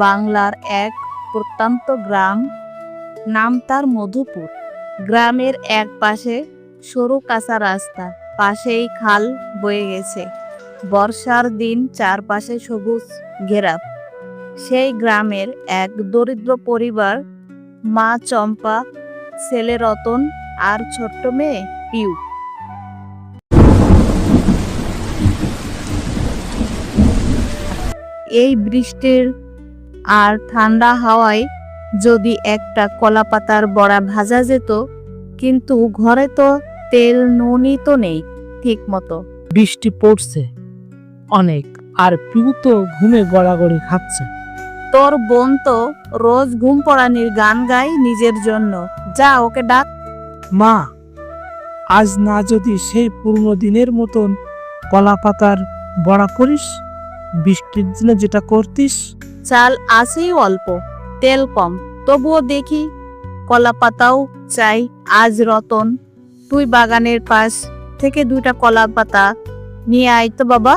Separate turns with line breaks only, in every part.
বাংলার এক প্রত্যন্ত গ্রাম, নাম তার মধুপুর। গ্রামের এক পাশে সরু কাঁচা রাস্তা, পাশেই খাল বয়ে গেছে। বর্ষার দিন চারপাশে সবুজ ঘেরা। সেই গ্রামের এক দরিদ্র পরিবার, মা চম্পা, ছেলে রতন আর ছোট্ট মেয়ে পিউ। এই বৃষ্টির আর ঠান্ডা হাওয়ায় যদি একটা কলাপাতার বড়া ভাজা যেত, কিন্তু ঘরে তো তেল নুনই তো নেই ঠিক মতো।
বৃষ্টি পড়ছে অনেক, আর পিউ তো ঘুমে গড়াগড়ি খাচ্ছে।
তোর বোন তো রোজ ঘুম পড়ানির গান গায় নিজের জন্য, যা ওকে ডাক।
মা, আজ না যদি সেই পুরনো দিনের মতন কলা পাতার বড়া করিস, বৃষ্টির দিনে যেটা করতিস।
চাল আছেই অল্প, তেল কম, তবুও দেখি কলা পাতাও চাই। আজ রতন, তুই বাগানের পাশ থেকে 2টা কলা পাতা নিয়ে আয় তো বাবা।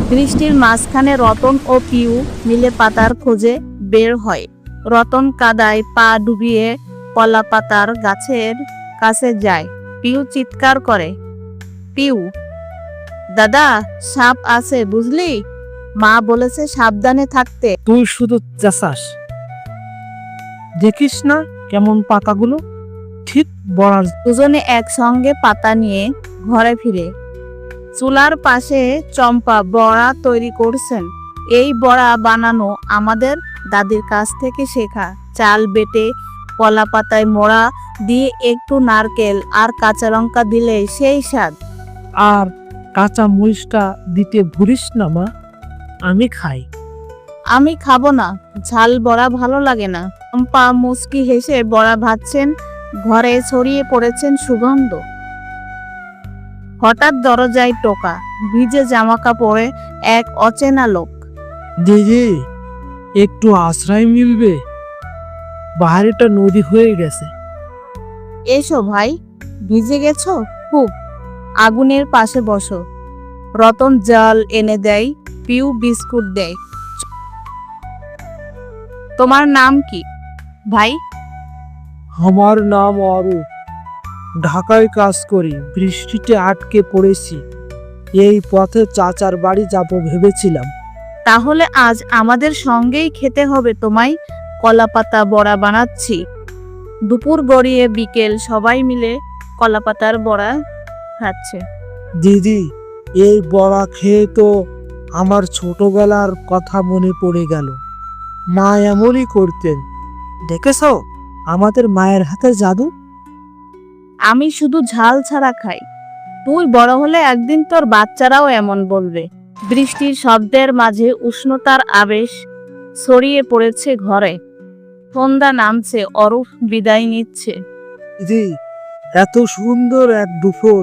বৃষ্টির মাঝখানে রতন ও পিউ মিলে পাতার খোঁজে বের হয়। রতন কাদায় পা ডুবিয়ে কলা পাতার গাছের কাছে যায়। পিউ চিৎকার করে, পিউ দাদা, সাপ আছে বুঝলি, মা বলেছে সাবধানে থাকতে।
তুই শুধু চেঁচাস, দেখিস না কেমন পাতাগুলো ঠিক বড়ার।
দুজনে একসঙ্গে পাতা নিয়ে ঘরে ফিরে। চুলার পাশে চম্পা বড়া তৈরি করছেন। এই বড়া বানানো আমাদের দাদির কাছ থেকে শেখা। চাল বেটে কলা পাতায় মোড়া দিয়ে একটু নারকেল আর কাঁচা লঙ্কা দিলে সেই স্বাদ।
আর কাঁচা মরিচটা দিতে ভুলিস না মা, আমি খাই।
আমি খাবো না, ঝাল বড়া ভালো লাগে না। চম্পা মুচকি হেসে বড়া ভাজছেন, ঘরে ছড়িয়ে পড়েছেন সুগন্ধ। হঠাৎ দরজায় টোকা, ভিজে জামা কাপড়ে এক অচেনা লোক।
দিদি, একটু আশ্রয় মিলবে? বাইরেটা নদী হয়ে গেছে।
এসো ভাই, ভিজে গেছো খুব, আগুনের পাশে বসো। রতন জল এনে দেয়, পিউ বিস্কুট দেয়। তোমার নাম কি ভাই?
আমার নাম অরূপ, ঢাকায় কাজ করি। বৃষ্টিতে আটকে পড়েছি, এই পথে চাচার বাড়ি যাব ভেবেছিলাম।
তাহলে আজ আমাদের সঙ্গেই খেতে হবে তোমায়। কলাপাতা বড়া বানাচ্ছি। দুপুর গড়িয়ে বিকেল, সবাই মিলে কলাপাতার বড়া খাচ্ছে।
দিদি, এই বড়া খেয়ে তো আমার ছোটবেলার কথা মনে পড়ে গেল। মা এমনই করতেন, দেখেছ আমাদের মায়ের হাতে জাদু।
আমি শুধু ঝাল ছাড়া খাই, তুই বড় হলে একদিন তোর বাচ্চারাও এমন বলবে। বৃষ্টির শব্দের মাঝে উষ্ণতার আবেশ ছড়িয়ে পড়েছে ঘরে। সন্ধ্যা নামছে, অরূপ বিদায় নিচ্ছে।
দিদি, এত সুন্দর এক দুপুর,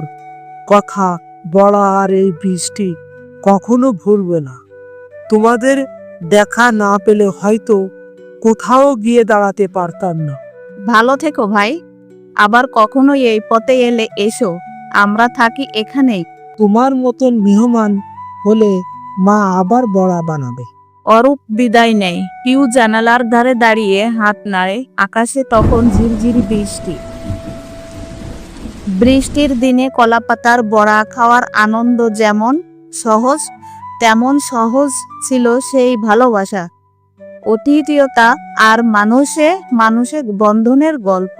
কথা, বড়া আর এই বৃষ্টি কখনো ভুলবে না। তোমাদের দেখা না পেলে হয়তো কোথাও গিয়ে দাঁড়াতে পারতাম না।
ভালো থেকো ভাই, আবার কখনো এই পথে এলে এসো, আমরা থাকি এখানেই।
তোমার মতন মেহমান হলে মা আবার বড়া বানাবে।
অরূপ বিদায় নেয়। পিউ জানালার ধারে দাঁড়িয়ে হাত নাড়ে। আকাশে তখন ঝিরঝিরি বৃষ্টি। বৃষ্টির দিনে কলাপাতার বড়া খাওয়ার আনন্দ যেমন সহজ, তেমন সহজ ছিল সেই ভালোবাসা, অতিথিয়তা আর মানুষে মানুষে বন্ধনের গল্প।